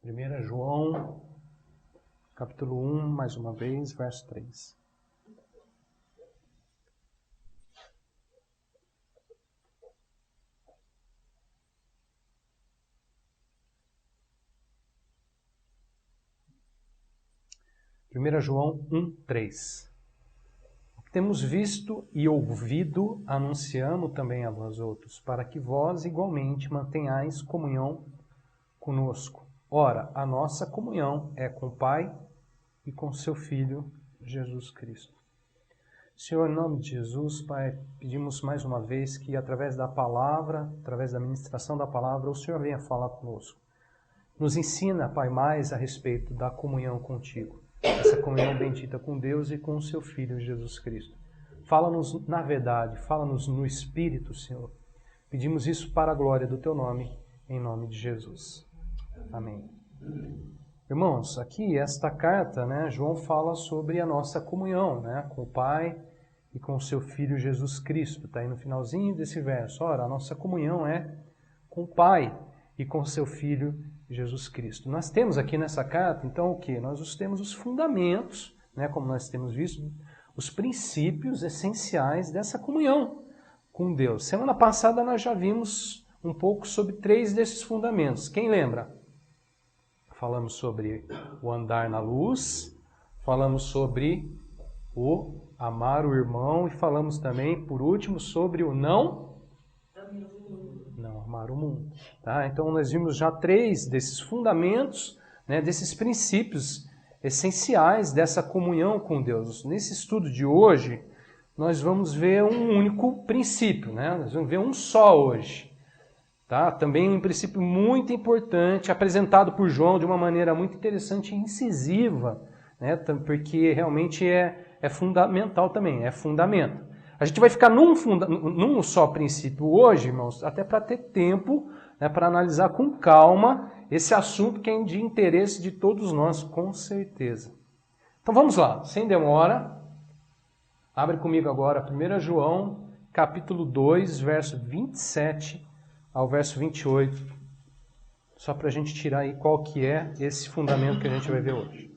1 João, capítulo 1, mais uma vez, verso 3. João 1, 3. Temos visto e ouvido, anunciamos também a vós outros, para que vós igualmente mantenhais comunhão conosco. Ora, a nossa comunhão é com o Pai e com seu Filho, Jesus Cristo. Senhor, em nome de Jesus, Pai, pedimos mais uma vez que através da palavra, através da ministração da palavra, o Senhor venha falar conosco. Nos ensina, Pai, mais a respeito da comunhão contigo. Essa comunhão bendita com Deus e com o seu Filho, Jesus Cristo. Fala-nos na verdade, fala-nos no Espírito, Senhor. Pedimos isso para a glória do teu nome, em nome de Jesus. Amém. Irmãos, aqui esta carta, João fala sobre a nossa comunhão, com o Pai e com o seu Filho Jesus Cristo. Está aí no finalzinho desse verso. Ora, a nossa comunhão é com o Pai e com o seu Filho Jesus Cristo. Nós temos aqui nessa carta, então, o que? Nós temos os fundamentos, como nós temos visto, os princípios essenciais dessa comunhão com Deus. Semana passada nós já vimos um pouco sobre 3 desses fundamentos. Quem lembra? Falamos sobre o andar na luz, falamos sobre o amar o irmão e falamos também, por último, sobre o não amar o mundo. Tá? Então nós vimos já 3 desses fundamentos, desses princípios essenciais dessa comunhão com Deus. Nesse estudo de hoje, nós vamos ver um único princípio, Nós vamos ver um só hoje. Tá? Também um princípio muito importante, apresentado por João de uma maneira muito interessante e incisiva, porque realmente é fundamental também, é fundamento. A gente vai ficar num só princípio hoje, irmãos, até para ter tempo para analisar com calma esse assunto que é de interesse de todos nós, com certeza. Então vamos lá, sem demora. Abre comigo agora 1 João, capítulo 2, verso 27 ao verso 28, só para a gente tirar aí qual que é esse fundamento que a gente vai ver hoje.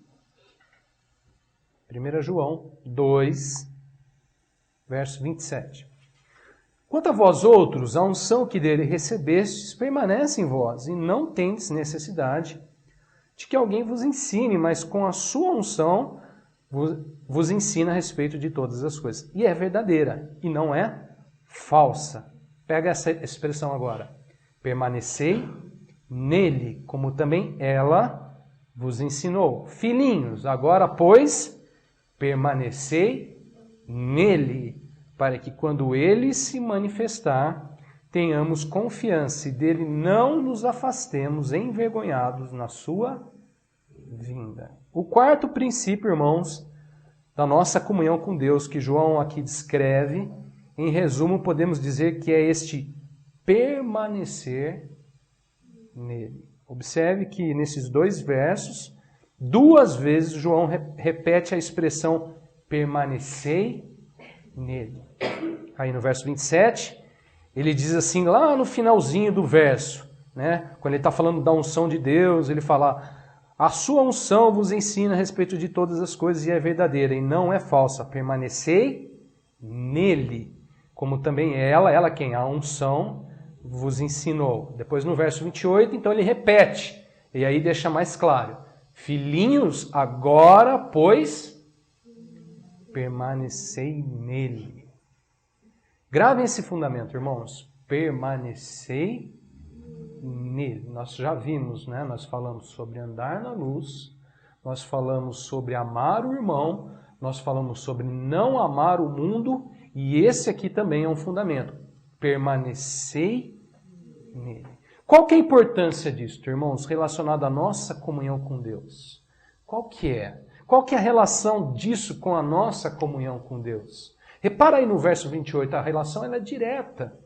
1 João 2, verso 27. Quanto a vós outros, a unção que dele recebestes permanece em vós, e não tendes necessidade de que alguém vos ensine, mas com a sua unção vos ensina a respeito de todas as coisas. E é verdadeira, e não é falsa. Pega essa expressão agora. Permanecei nele, como também ela vos ensinou. Filhinhos, agora, pois, permanecei nele, para que quando ele se manifestar, tenhamos confiança e dele não nos afastemos envergonhados na sua vinda. O quarto princípio, irmãos, da nossa comunhão com Deus, que João aqui descreve, em resumo, podemos dizer que é este permanecer nele. Observe que nesses 2 versos, 2 vezes João repete a expressão permanecei nele. Aí no verso 27, ele diz assim, lá no finalzinho do verso, quando ele está falando da unção de Deus, ele fala, a sua unção vos ensina a respeito de todas as coisas e é verdadeira e não é falsa. Permanecei nele. Como também ela quem? A unção vos ensinou. Depois no verso 28, então ele repete. E aí deixa mais claro. Filhinhos, agora, pois, permanecei nele. Gravem esse fundamento, irmãos. Permanecei nele. Nós já vimos, Nós falamos sobre andar na luz. Nós falamos sobre amar o irmão. Nós falamos sobre não amar o mundo. E esse aqui também é um fundamento. Permanecei nele. Qual que é a importância disso, irmãos, relacionado à nossa comunhão com Deus? Qual que é? Qual que é a relação disso com a nossa comunhão com Deus? Repara aí no verso 28, a relação ela é direta.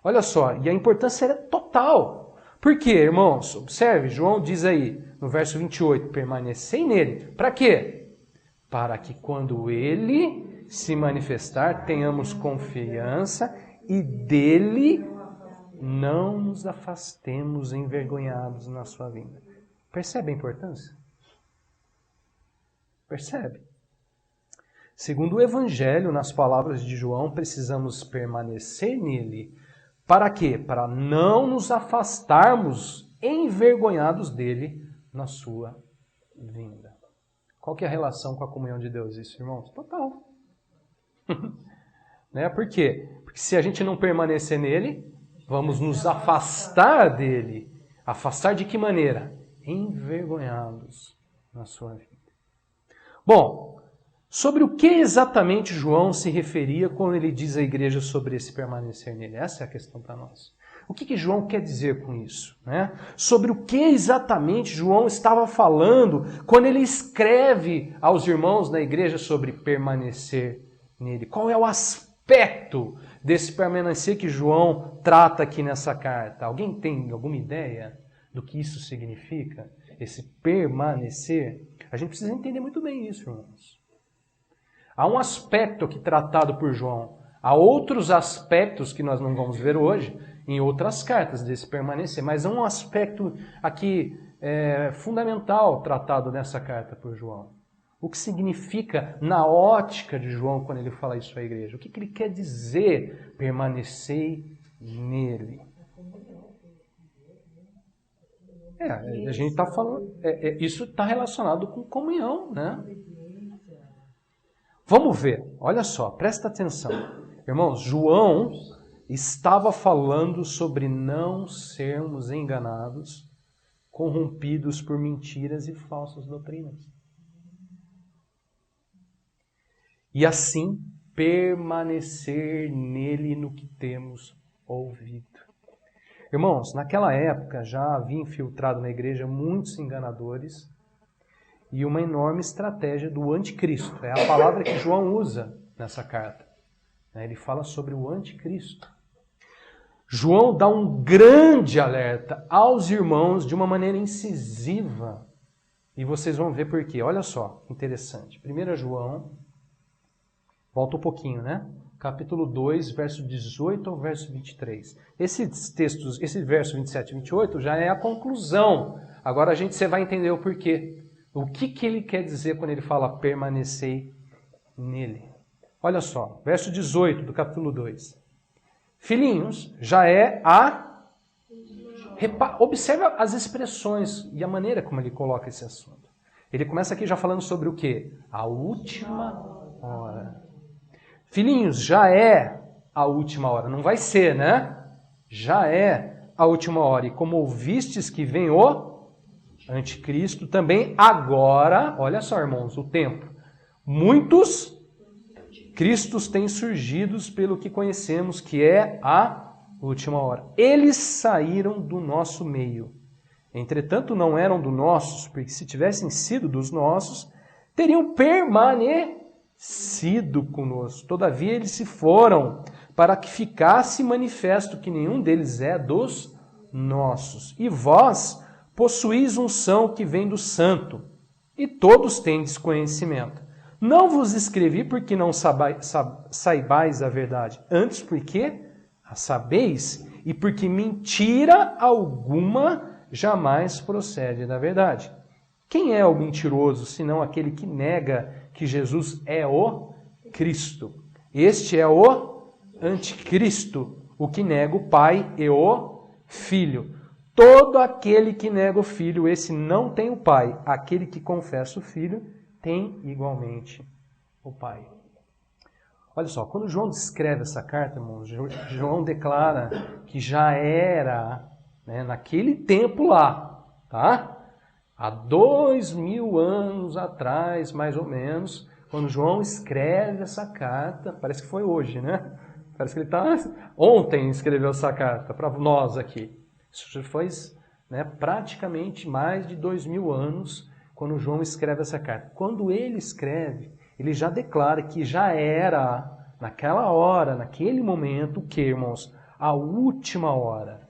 Olha só, e a importância é total. Por quê, irmãos? Observe, João diz aí no verso 28, permanecei nele. Para quê? Para que quando ele se manifestar, tenhamos confiança e dele não nos afastemos envergonhados na sua vinda. Percebe a importância? Percebe? Segundo o Evangelho, nas palavras de João, precisamos permanecer nele. Para quê? Para não nos afastarmos envergonhados dele na sua vinda. Qual que é a relação com a comunhão de Deus, isso, irmãos? Total. Né? Por quê? Porque se a gente não permanecer nele, vamos nos afastar dele. Afastar de que maneira? Envergonhados na sua vida. Bom, sobre o que exatamente João se referia quando ele diz à igreja sobre esse permanecer nele? Essa é a questão para nós. O que João quer dizer com isso? Né? Sobre o que exatamente João estava falando quando ele escreve aos irmãos na igreja sobre permanecer nele? Qual é o aspecto desse permanecer que João trata aqui nessa carta? Alguém tem alguma ideia do que isso significa? Esse permanecer? A gente precisa entender muito bem isso, irmãos. Há um aspecto aqui tratado por João. Há outros aspectos que nós não vamos ver hoje em outras cartas desse permanecer, mas há um aspecto aqui fundamental tratado nessa carta por João. O que significa na ótica de João quando ele fala isso à igreja? O que ele quer dizer permanecer nele? A gente está falando, isso está relacionado com comunhão, né? Vamos ver, olha só, presta atenção. Irmãos, João estava falando sobre não sermos enganados, corrompidos por mentiras e falsas doutrinas. E assim permanecer nele no que temos ouvido. Irmãos, naquela época já havia infiltrado na igreja muitos enganadores e uma enorme estratégia do anticristo. É a palavra que João usa nessa carta. Ele fala sobre o anticristo. João dá um grande alerta aos irmãos de uma maneira incisiva. E vocês vão ver por quê. Olha só, interessante. 1 João, volta um pouquinho, né? Capítulo 2, verso 18 ao verso 23. Esses textos, esse verso 27 e 28 já é a conclusão. Agora você vai entender o porquê. O que ele quer dizer quando ele fala permanecer nele. Olha só, verso 18 do capítulo 2. Filhinhos, já é a... Observe as expressões e a maneira como ele coloca esse assunto. Ele começa aqui já falando sobre o quê? A última hora. Filhinhos, já é a última hora. Não vai ser, né? Já é a última hora. E como ouvistes que vem o anticristo, também agora, olha só, irmãos, o tempo. Muitos cristos têm surgido pelo que conhecemos, que é a última hora. Eles saíram do nosso meio. Entretanto, não eram do nossos, porque se tivessem sido dos nossos, teriam permanecido conosco. Todavia, eles se foram para que ficasse manifesto que nenhum deles é dos nossos. E vós possuís unção que vem do Santo, e todos tendes conhecimento. Não vos escrevi porque não saibais a verdade, antes porque a sabeis, e porque mentira alguma jamais procede da verdade. Quem é o mentiroso, senão aquele que nega que Jesus é o Cristo? Este é o anticristo, o que nega o Pai e o Filho. Todo aquele que nega o Filho, esse não tem o Pai. Aquele que confessa o Filho, tem igualmente o Pai. Olha só, quando João descreve essa carta, irmãos, João declara que já era, naquele tempo lá, tá? Há 2000 anos atrás, mais ou menos, quando João escreve essa carta, parece que foi hoje, né? Parece que ele ontem escreveu essa carta para nós aqui. Isso já foi praticamente mais de 2000 anos quando João escreve essa carta. Quando ele escreve, ele já declara que já era, naquela hora, naquele momento, o que, irmãos? A última hora.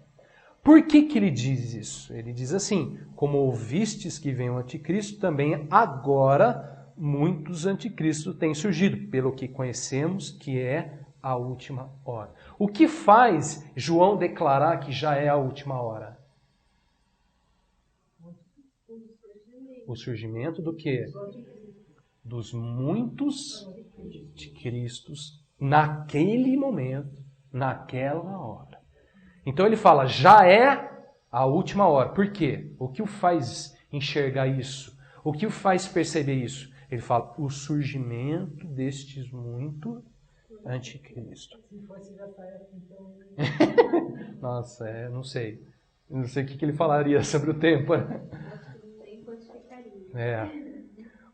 Por que ele diz isso? Ele diz assim, como ouvistes que vem o anticristo, também agora muitos anticristos têm surgido, pelo que conhecemos que é a última hora. O que faz João declarar que já é a última hora? O surgimento do quê? Dos muitos anticristos naquele momento, naquela hora. Então ele fala, já é a última hora. Por quê? O que o faz enxergar isso? O que o faz perceber isso? Ele fala, o surgimento destes muitos anticristos. Nossa, não sei. Não sei o que ele falaria sobre o tempo.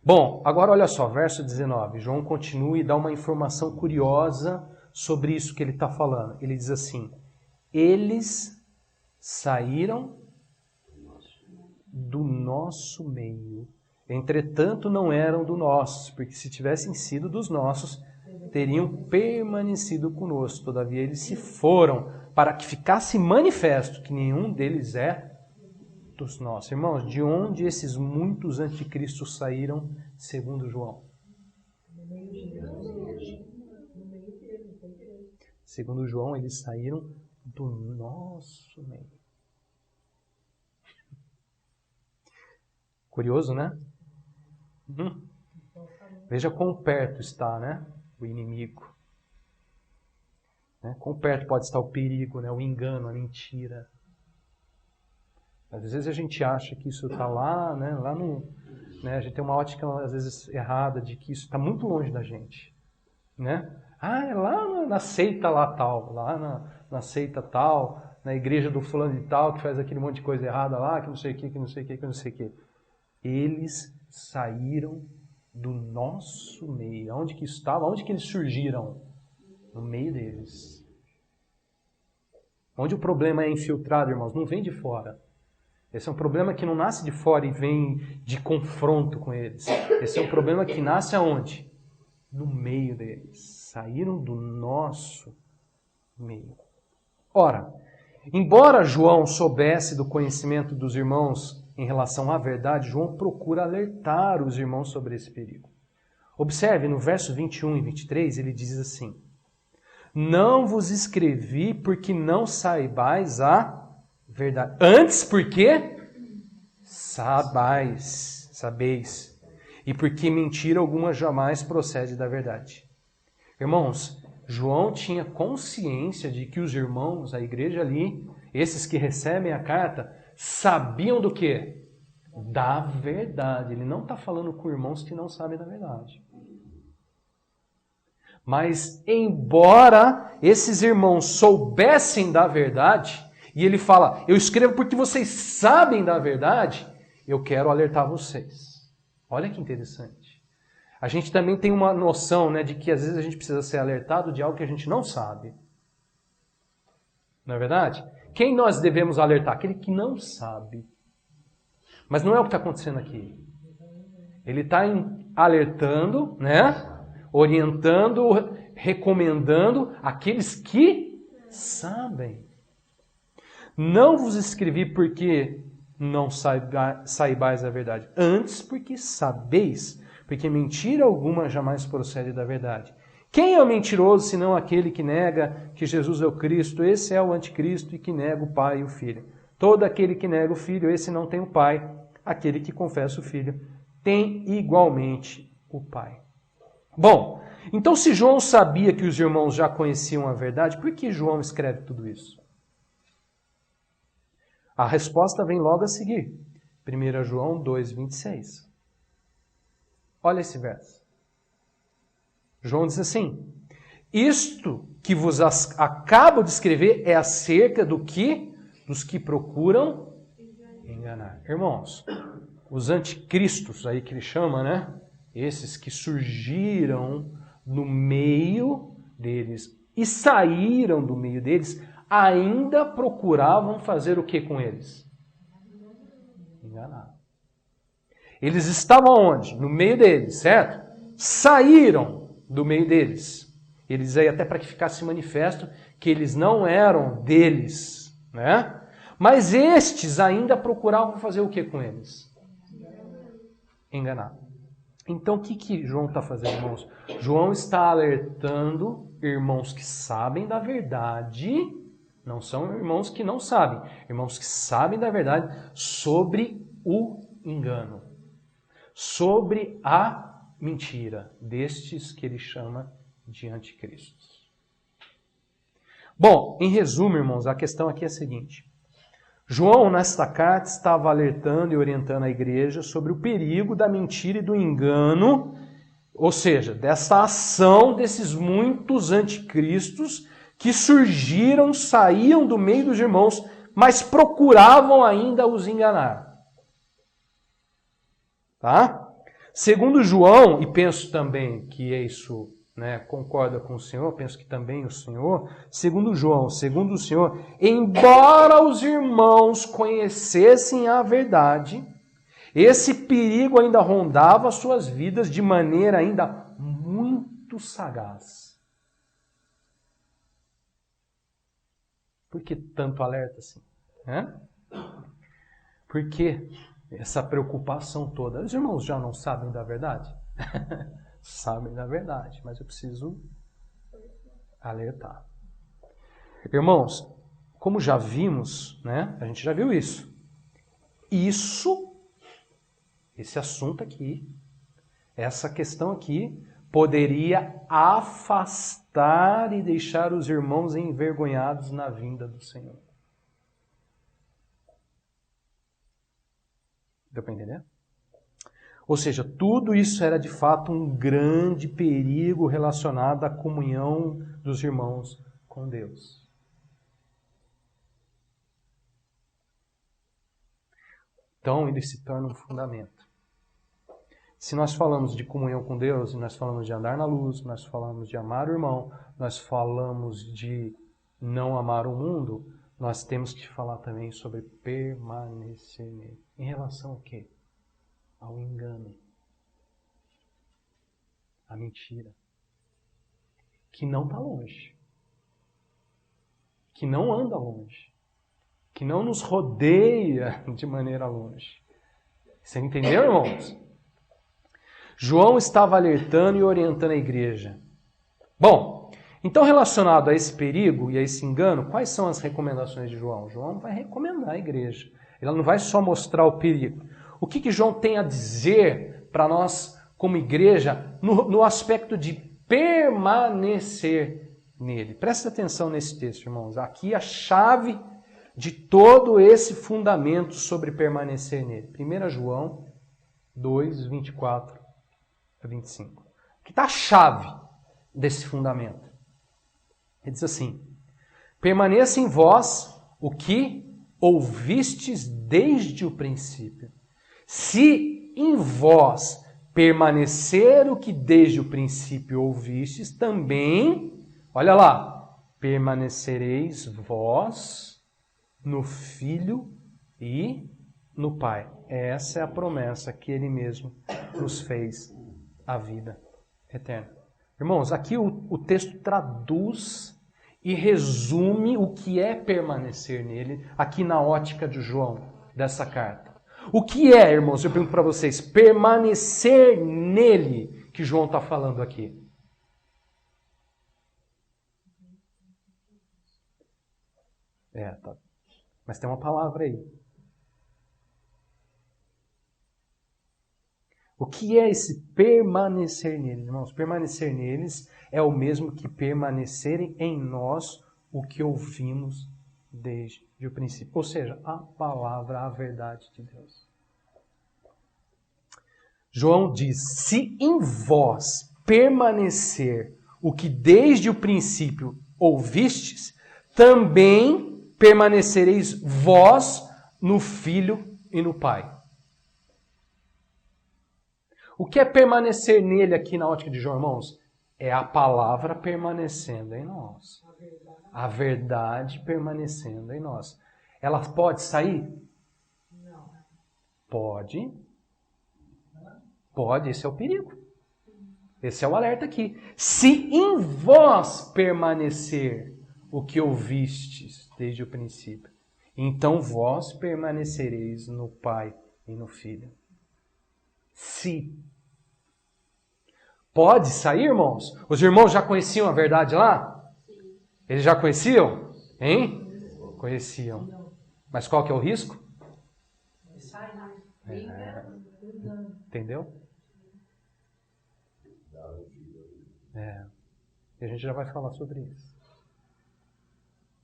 Bom, agora olha só, verso 19. João continua e dá uma informação curiosa sobre isso que ele está falando. Ele diz assim, eles saíram do nosso meio. Entretanto, não eram do nosso, porque se tivessem sido dos nossos, teriam permanecido conosco. Todavia, eles se foram para que ficasse manifesto que nenhum deles é dos nossos. Irmãos, de onde esses muitos anticristos saíram, segundo João? Segundo João, eles saíram do nosso meio. Curioso, né? Veja quão perto está, né, o inimigo. Quão perto pode estar o perigo, né, o engano, a mentira. Às vezes a gente acha que isso está lá, né, a gente tem uma ótica, às vezes, errada de que isso está muito longe da gente. Né? É lá na seita lá tal, lá na seita tal, na igreja do fulano de tal, que faz aquele monte de coisa errada lá, que não sei o que, que não sei o que, que não sei o que. Eles saíram do nosso meio. Onde que estava? Onde que eles surgiram? No meio deles. Onde o problema é infiltrado, irmãos, não vem de fora. Esse é um problema que não nasce de fora e vem de confronto com eles. Esse é um problema que nasce aonde? No meio deles. Saíram do nosso meio. Ora, embora João soubesse do conhecimento dos irmãos em relação à verdade, João procura alertar os irmãos sobre esse perigo. Observe, no verso 21 e 23, ele diz assim, não vos escrevi porque não saibais a verdade. Antes, porque sabeis. E porque mentira alguma jamais procede da verdade. Irmãos, João tinha consciência de que os irmãos, a igreja ali, esses que recebem a carta, sabiam do quê? Da verdade. Ele não está falando com irmãos que não sabem da verdade. Mas, embora esses irmãos soubessem da verdade, e ele fala, eu escrevo porque vocês sabem da verdade, eu quero alertar vocês. Olha que interessante. A gente também tem uma noção, né, de que às vezes a gente precisa ser alertado de algo que a gente não sabe. Não é verdade? Quem nós devemos alertar? Aquele que não sabe. Mas não é o que está acontecendo aqui. Ele está alertando, né? Orientando, recomendando aqueles que sabem. Não vos escrevi porque não saibais a verdade. Antes, porque sabeis, porque mentira alguma jamais procede da verdade. Quem é o mentiroso, senão aquele que nega que Jesus é o Cristo? Esse é o anticristo e que nega o Pai e o Filho. Todo aquele que nega o Filho, esse não tem o Pai. Aquele que confessa o Filho tem igualmente o Pai. Bom, então se João sabia que os irmãos já conheciam a verdade, por que João escreve tudo isso? A resposta vem logo a seguir. 1 João 2,26. Olha esse verso. João diz assim, isto que vos acabo de escrever é acerca dos que procuram enganar. Irmãos, os anticristos aí que ele chama, né? Esses que surgiram no meio deles e saíram do meio deles, ainda procuravam fazer o que com eles? Enganar. Eles estavam onde? No meio deles, certo? Saíram do meio deles. Eles aí até para que ficasse manifesto que eles não eram deles, né? Mas estes ainda procuravam fazer o que com eles? Enganar. Então o que João está fazendo, irmãos? João está alertando irmãos que sabem da verdade, não são irmãos que não sabem, irmãos que sabem da verdade sobre o engano, sobre a mentira destes que ele chama de anticristos. Bom, em resumo, irmãos, a questão aqui é a seguinte. João, nesta carta, estava alertando e orientando a igreja sobre o perigo da mentira e do engano, ou seja, dessa ação desses muitos anticristos que surgiram, saíam do meio dos irmãos, mas procuravam ainda os enganar. Tá? Segundo João, e penso também que é isso, concorda com o Senhor, penso que também o Senhor, segundo João, segundo o Senhor, embora os irmãos conhecessem a verdade, esse perigo ainda rondava suas vidas de maneira ainda muito sagaz. Por que tanto alerta assim? Por que essa preocupação toda? Os irmãos já não sabem da verdade? Sabem da verdade, mas eu preciso alertar. Irmãos, como já vimos, a gente já viu isso. Esse assunto aqui, essa questão aqui, poderia afastar e deixar os irmãos envergonhados na vinda do Senhor. Deu para entender? Ou seja, tudo isso era de fato um grande perigo relacionado à comunhão dos irmãos com Deus. Então, ele se torna um fundamento. Se nós falamos de comunhão com Deus, nós falamos de andar na luz, nós falamos de amar o irmão, nós falamos de não amar o mundo, nós temos que falar também sobre permanecer nele. Em relação ao quê? Ao engano. À mentira. Que não está longe. Que não anda longe. Que não nos rodeia de maneira longe. Você entendeu, irmãos? João estava alertando e orientando a igreja. Bom, então relacionado a esse perigo e a esse engano, quais são as recomendações de João? João vai recomendar a igreja. Ele não vai só mostrar o perigo. O que João tem a dizer para nós, como igreja, no aspecto de permanecer nele? Presta atenção nesse texto, irmãos. Aqui a chave de todo esse fundamento sobre permanecer nele. 1 João 2, 24 a 25. Aqui está a chave desse fundamento. Ele diz assim: permaneça em vós o que ouvistes desde o princípio. Se em vós permanecer o que desde o princípio ouvistes, também, olha lá, permanecereis vós no Filho e no Pai. Essa é a promessa que Ele mesmo nos fez, a vida eterna. Irmãos, aqui o texto traduz e resume o que é permanecer nele, aqui na ótica de João, dessa carta. O que é, irmãos, eu pergunto para vocês, permanecer nele que João está falando aqui? Tá. Mas tem uma palavra aí. O que é esse permanecer neles, irmãos? Permanecer neles é o mesmo que permanecerem em nós o que ouvimos desde o princípio. Ou seja, a palavra, a verdade de Deus. João diz, se em vós permanecer o que desde o princípio ouvistes, também permanecereis vós no Filho e no Pai. O que é permanecer nele aqui na ótica de João, irmãos? É a palavra permanecendo em nós. A verdade permanecendo em nós. Ela pode sair? Não. Pode. Pode, esse é o perigo. Esse é o alerta aqui. Se em vós permanecer o que ouvistes desde o princípio, então vós permanecereis no Pai e no Filho. Se. Pode sair, irmãos? Os irmãos já conheciam a verdade lá? Sim. Eles já conheciam? Hein? Conheciam. Mas qual que é o risco? Entendeu? E a gente já vai falar sobre isso.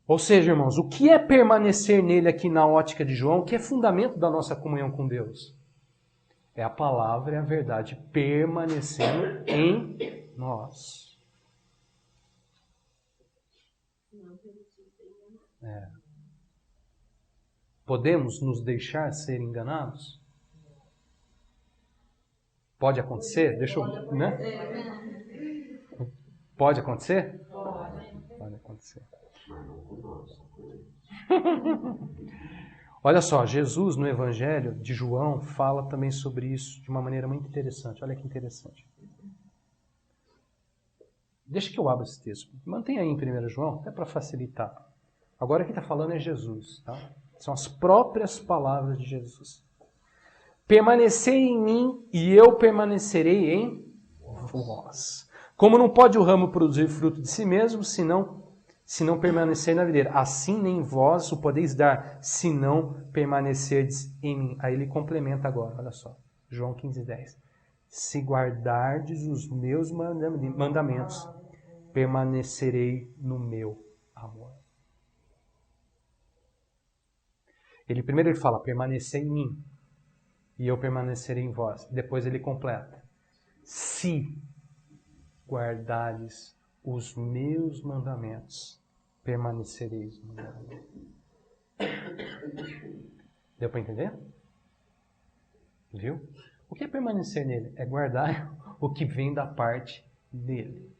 Ou seja, irmãos, o que é permanecer nele aqui na ótica de João? O que é fundamento da nossa comunhão com Deus? É a palavra e a verdade permanecendo em nós. Podemos nos deixar ser enganados? Pode acontecer? Deixa eu... Né? Pode acontecer? Pode acontecer. Olha só, Jesus no Evangelho de João fala também sobre isso de uma maneira muito interessante. Olha que interessante. Deixa que eu abra esse texto. Mantenha aí em 1 João, até para facilitar. Agora quem está falando é Jesus. Tá? São as próprias palavras de Jesus. Permanecei em mim e eu permanecerei em vós. Como não pode o ramo produzir fruto de si mesmo, se não permanecer na videira. Assim nem vós o podeis dar, se não permanecerdes em mim. Aí ele complementa agora, olha só. João 15:10. Se guardardes os meus mandamentos, permanecerei no meu amor. Primeiro ele fala, permanecer em mim, e eu permanecerei em vós. Depois ele completa. Se guardares os meus mandamentos, permanecereis no meu amor. Deu para entender? Viu? O que é permanecer nele? É guardar o que vem da parte dele.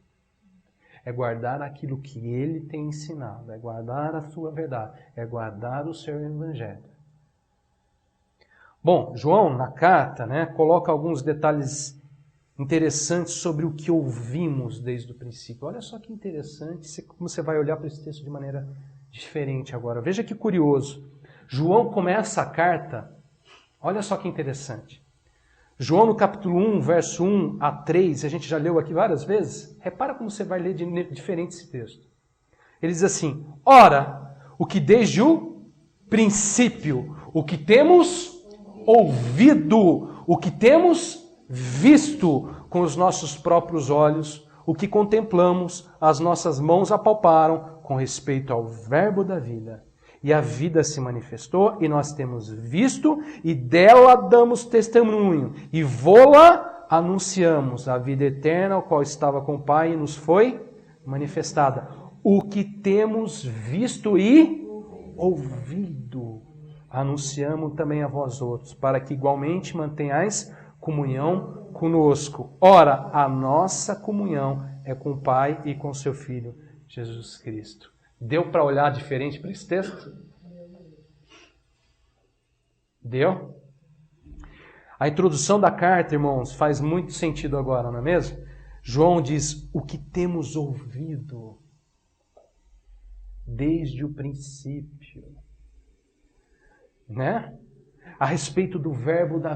É guardar aquilo que ele tem ensinado. É guardar a sua verdade. É guardar o seu evangelho. Bom, João, na carta, coloca alguns detalhes interessantes sobre o que ouvimos desde o princípio. Olha só que interessante, como você vai olhar para esse texto de maneira diferente agora. Veja que curioso. João começa a carta, olha só que interessante. João no capítulo 1, verso 1 a 3, a gente já leu aqui várias vezes. Repara como você vai ler diferente esse texto. Ele diz assim, ora, o que desde o princípio, o que temos ouvido, o que temos visto com os nossos próprios olhos, o que contemplamos, as nossas mãos apalparam com respeito ao verbo da vida. E a vida se manifestou, e nós temos visto, e dela damos testemunho, e vô-la anunciamos, a vida eterna, a qual estava com o Pai, e nos foi manifestada. O que temos visto e ouvido, anunciamos também a vós outros, para que igualmente mantenhais comunhão conosco. Ora, a nossa comunhão é com o Pai e com seu Filho, Jesus Cristo. Deu para olhar diferente para esse texto? Deu? A introdução da carta, irmãos, faz muito sentido agora, não é mesmo? João diz, o que temos ouvido desde o princípio, a respeito do verbo da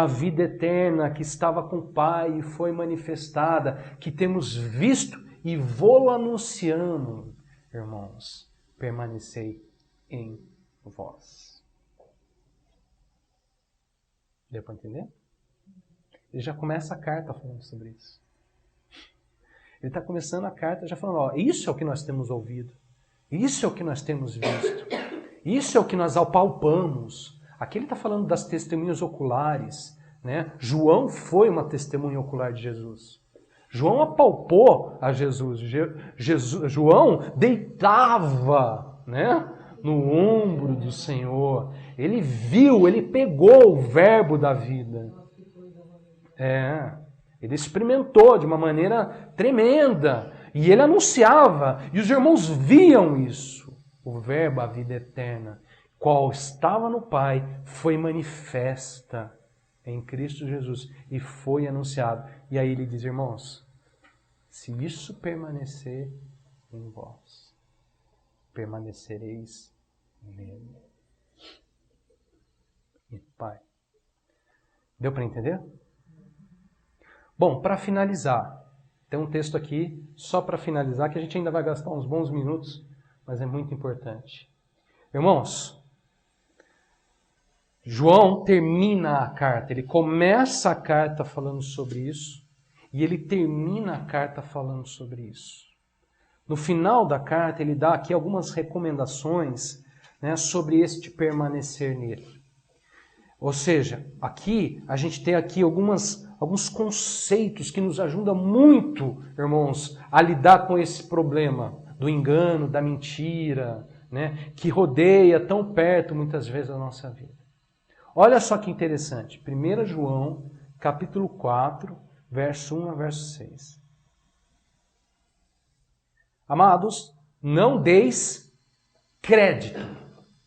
vida eterna que estava com o Pai e foi manifestada, que temos visto e vô-lo anunciamos, irmãos, permanecei em vós. Deu para entender? Ele já começa a carta falando sobre isso. Ele está começando a carta já falando, isso é o que nós temos ouvido, isso é o que nós temos visto, isso é o que nós apalpamos. Aqui ele está falando das testemunhas oculares. João foi uma testemunha ocular de Jesus. João apalpou a Jesus. João deitava no ombro do Senhor. Ele viu, ele pegou o verbo da vida. Ele experimentou de uma maneira tremenda. E ele anunciava. E os irmãos viam isso. O verbo, a vida eterna, qual estava no Pai, foi manifesta em Cristo Jesus e foi anunciado. E aí ele diz, irmãos, se isso permanecer em vós, permanecereis nele. E Pai. Deu para entender? Bom, para finalizar, tem um texto aqui, só para finalizar, que a gente ainda vai gastar uns bons minutos, mas é muito importante. Irmãos, João termina a carta, ele começa a carta falando sobre isso e ele termina a carta falando sobre isso. No final da carta, ele dá aqui algumas recomendações, né, sobre este permanecer nele. Ou seja, aqui a gente tem aqui alguns conceitos que nos ajudam muito, irmãos, a lidar com esse problema do engano, da mentira, né, que rodeia tão perto muitas vezes a nossa vida. Olha só que interessante. 1 João, capítulo 4, verso 1 a verso 6. Amados, não deis crédito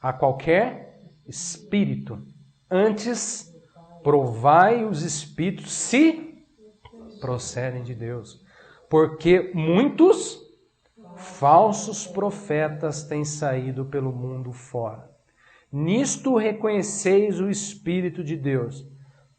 a qualquer espírito. Antes, provai os espíritos se procedem de Deus. Porque muitos falsos profetas têm saído pelo mundo fora. Nisto reconheceis o Espírito de Deus.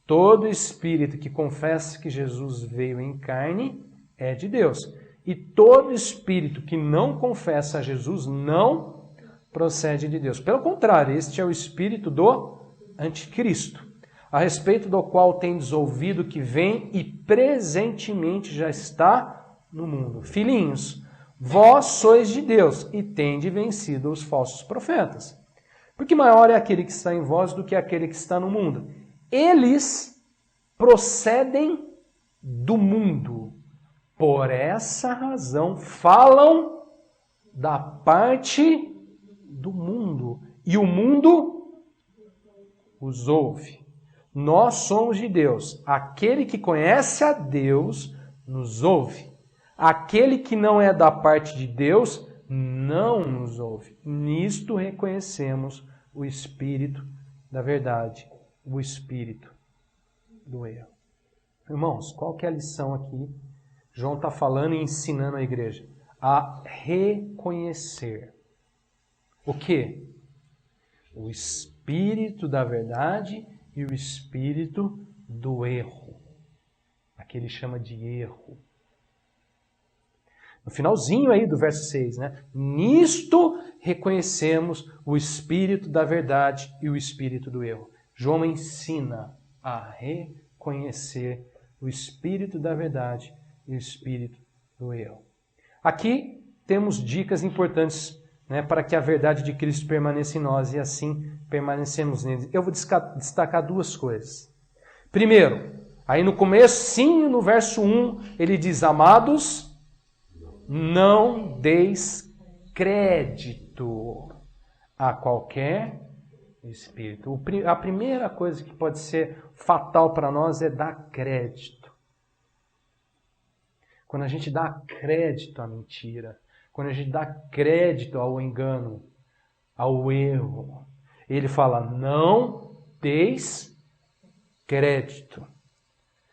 Todo espírito que confessa que Jesus veio em carne é de Deus. E todo espírito que não confessa a Jesus não procede de Deus. Pelo contrário, este é o espírito do anticristo, a respeito do qual tendes ouvido que vem e presentemente já está no mundo. Filhinhos, vós sois de Deus e tende vencido os falsos profetas. Porque maior é aquele que está em vós do que aquele que está no mundo. Eles procedem do mundo. Por essa razão falam da parte do mundo. E o mundo os ouve. Nós somos de Deus. Aquele que conhece a Deus nos ouve. Aquele que não é da parte de Deus não nos ouve. Nisto reconhecemos o espírito da verdade, o espírito do erro. Irmãos, qual que é a lição aqui? João está falando e ensinando a igreja a reconhecer o quê? O espírito da verdade e o espírito do erro. Aqui ele chama de erro. No finalzinho aí do verso 6, né? Nisto reconhecemos o espírito da verdade e o espírito do erro. João ensina a reconhecer o espírito da verdade e o espírito do erro. Aqui temos dicas importantes, né, para que a verdade de Cristo permaneça em nós e assim permanecemos nele. Eu vou destacar duas coisas. Primeiro, aí no comecinho, no verso 1, ele diz: amados, não deis crédito a qualquer espírito. A primeira coisa que pode ser fatal para nós é dar crédito. Quando a gente dá crédito à mentira, quando a gente dá crédito ao engano, ao erro, ele fala: não deis crédito.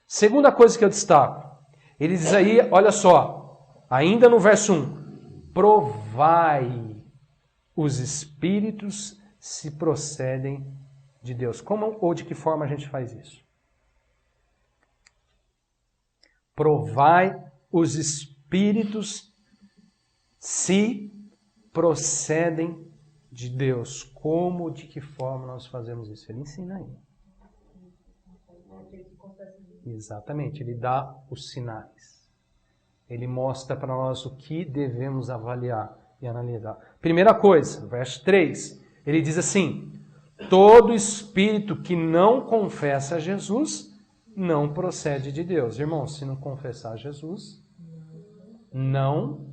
Segunda coisa que eu destaco, ele diz aí, olha só, ainda no verso 1, provai os espíritos se procedem de Deus. Como ou de que forma a gente faz isso? Provai os espíritos se procedem de Deus. Como, de que forma nós fazemos isso? Ele ensina aí. Exatamente, ele dá os sinais. Ele mostra para nós o que devemos avaliar e analisar. Primeira coisa, verso 3, ele diz assim: todo espírito que não confessa a Jesus não procede de Deus. Irmãos, se não confessar Jesus, não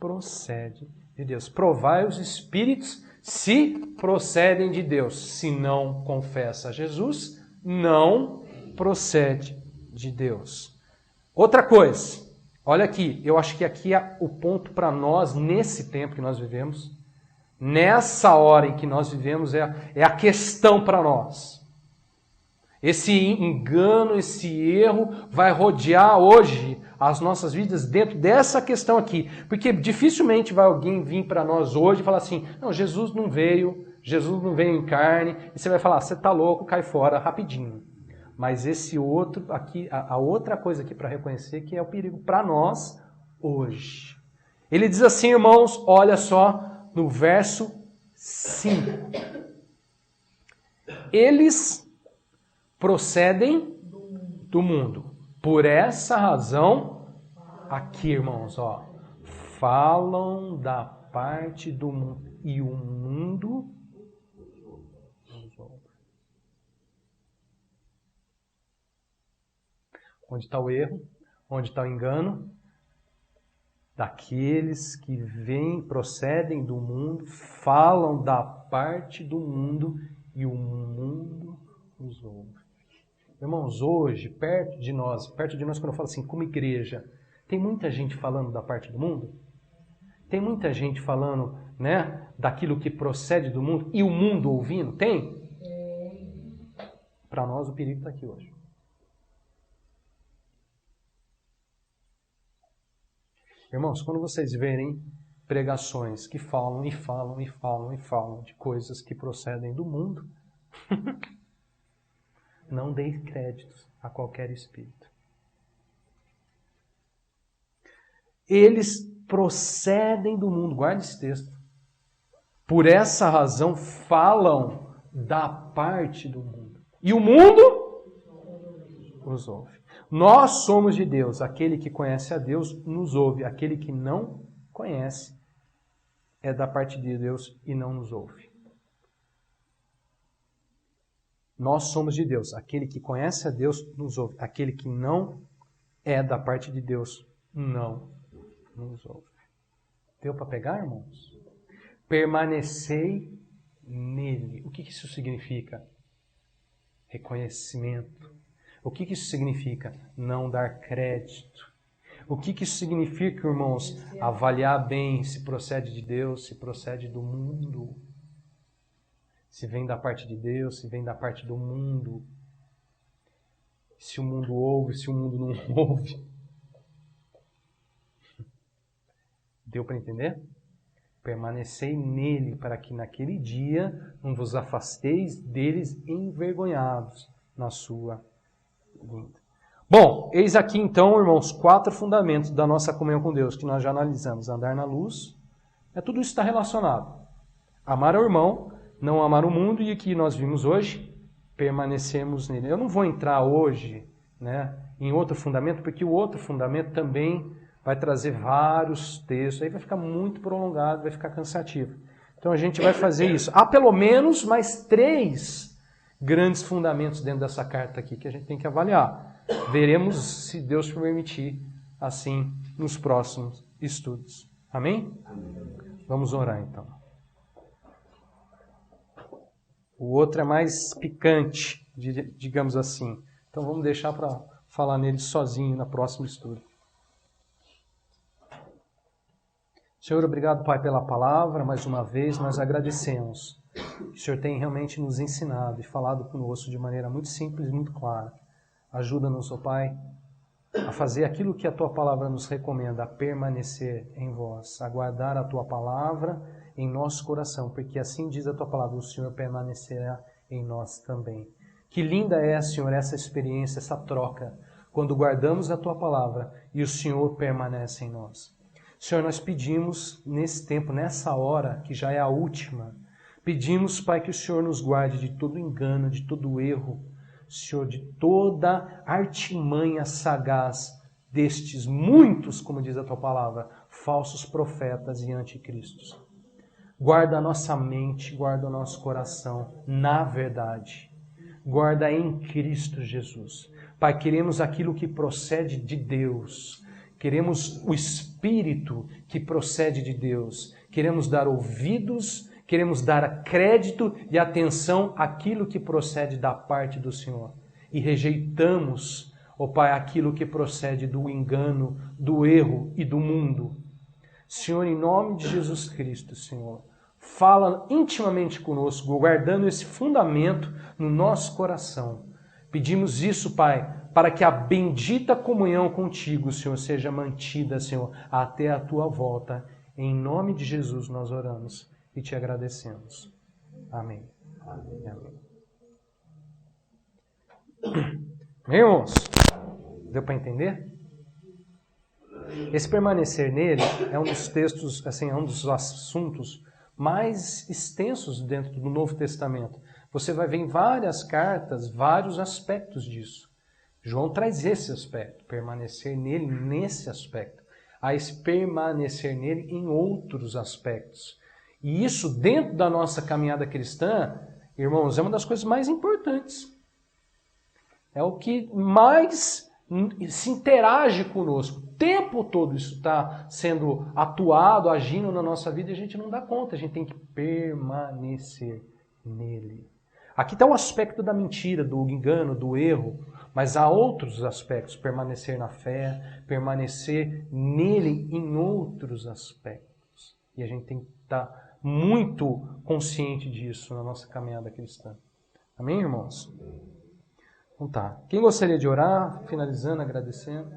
procede de Deus. Provai os espíritos se procedem de Deus. Se não confessa a Jesus, não procede de Deus. Outra coisa, olha aqui, eu acho que aqui é o ponto para nós, nesse tempo que nós vivemos, nessa hora em que nós vivemos, é a questão para nós. Esse engano, esse erro vai rodear hoje as nossas vidas dentro dessa questão aqui. Porque dificilmente vai alguém vir para nós hoje e falar assim: não, Jesus não veio em carne. E você vai falar: você está louco, cai fora rapidinho. Mas esse outro aqui, a outra coisa aqui para reconhecer que é o perigo para nós hoje. Ele diz assim, irmãos, olha só no verso 5. Eles procedem do mundo. Por essa razão, aqui, irmãos, ó, falam da parte do mundo. E o mundo nos ouve. Onde está o erro? Onde está o engano? Daqueles que procedem do mundo, falam da parte do mundo e o mundo os ouve. Irmãos, hoje, perto de nós, quando eu falo assim, como igreja, tem muita gente falando da parte do mundo? Tem muita gente falando, né, daquilo que procede do mundo e o mundo ouvindo? Tem? Para nós o perigo está aqui hoje. Irmãos, quando vocês verem pregações que falam e falam e falam e falam de coisas que procedem do mundo, não deem créditos a qualquer espírito. Eles procedem do mundo, guarde esse texto. Por essa razão falam da parte do mundo. E o mundo os ouve. Nós somos de Deus. Aquele que conhece a Deus nos ouve. Aquele que não conhece é da parte de Deus e não nos ouve. Nós somos de Deus. Aquele que conhece a Deus nos ouve. Aquele que não é da parte de Deus não nos ouve. Deu para pegar, irmãos? Permanecei nele. O que isso significa? Reconhecimento. O que isso significa? Não dar crédito. O que isso significa, irmãos? Avaliar bem se procede de Deus, se procede do mundo. Se vem da parte de Deus, se vem da parte do mundo. Se o mundo ouve, se o mundo não ouve. Deu para entender? Permanecei nele, para que naquele dia não vos afasteis deles envergonhados na sua vinda. Bom, eis aqui então, irmãos, 4 fundamentos da nossa comunhão com Deus, que nós já analisamos. Andar na luz, tudo isso está relacionado. Amar ao irmão, não amar o mundo, e que nós vimos hoje, permanecemos nele. Eu não vou entrar hoje, né, em outro fundamento, porque o outro fundamento também vai trazer vários textos, aí vai ficar muito prolongado, vai ficar cansativo. Então a gente vai fazer isso. Há pelo menos mais 3 grandes fundamentos dentro dessa carta aqui que a gente tem que avaliar. Veremos, se Deus permitir, assim, nos próximos estudos. Amém? Amém. Vamos orar então. O outro é mais picante, digamos assim. Então vamos deixar para falar nele sozinho no próximo estudo. Senhor, obrigado, Pai, pela palavra. Mais uma vez, nós agradecemos. O Senhor tem realmente nos ensinado e falado conosco de maneira muito simples e muito clara. Ajuda-nos, ó Pai, a fazer aquilo que a Tua palavra nos recomenda, a permanecer em vós, a guardar a Tua palavra em nosso coração, porque assim diz a Tua palavra, o Senhor permanecerá em nós também. Que linda é, Senhor, essa experiência, essa troca, quando guardamos a Tua palavra e o Senhor permanece em nós. Senhor, nós pedimos nesse tempo, nessa hora, que já é a última, pedimos, Pai, que o Senhor nos guarde de todo engano, de todo erro, Senhor, de toda artimanha sagaz destes muitos, como diz a Tua palavra, falsos profetas e anticristos. Guarda a nossa mente, guarda o nosso coração na verdade. Guarda em Cristo Jesus. Pai, queremos aquilo que procede de Deus. Queremos o Espírito que procede de Deus. Queremos dar ouvidos, queremos dar crédito e atenção àquilo que procede da parte do Senhor. E rejeitamos, ó Pai, aquilo que procede do engano, do erro e do mundo. Senhor, em nome de Jesus Cristo, Senhor, fala intimamente conosco, guardando esse fundamento no nosso coração. Pedimos isso, Pai, para que a bendita comunhão contigo, Senhor, seja mantida, Senhor, até a Tua volta. Em nome de Jesus nós oramos e Te agradecemos. Amém. Amém. Amém. Irmãos, deu para entender? Esse permanecer nele é um dos textos, assim, é um dos assuntos mais extensos dentro do Novo Testamento. Você vai ver em várias cartas vários aspectos disso. João traz esse aspecto, permanecer nele nesse aspecto. A permanecer nele em outros aspectos. E isso, dentro da nossa caminhada cristã, irmãos, é uma das coisas mais importantes. É o que mais se interage conosco. O tempo todo isso está sendo atuado, agindo na nossa vida e a gente não dá conta. A gente tem que permanecer nele. Aqui está o aspecto da mentira, do engano, do erro, mas há outros aspectos. Permanecer na fé, permanecer nele em outros aspectos. E a gente tem que estar muito consciente disso na nossa caminhada cristã. Amém, irmãos? Então tá. Quem gostaria de orar, finalizando, agradecendo?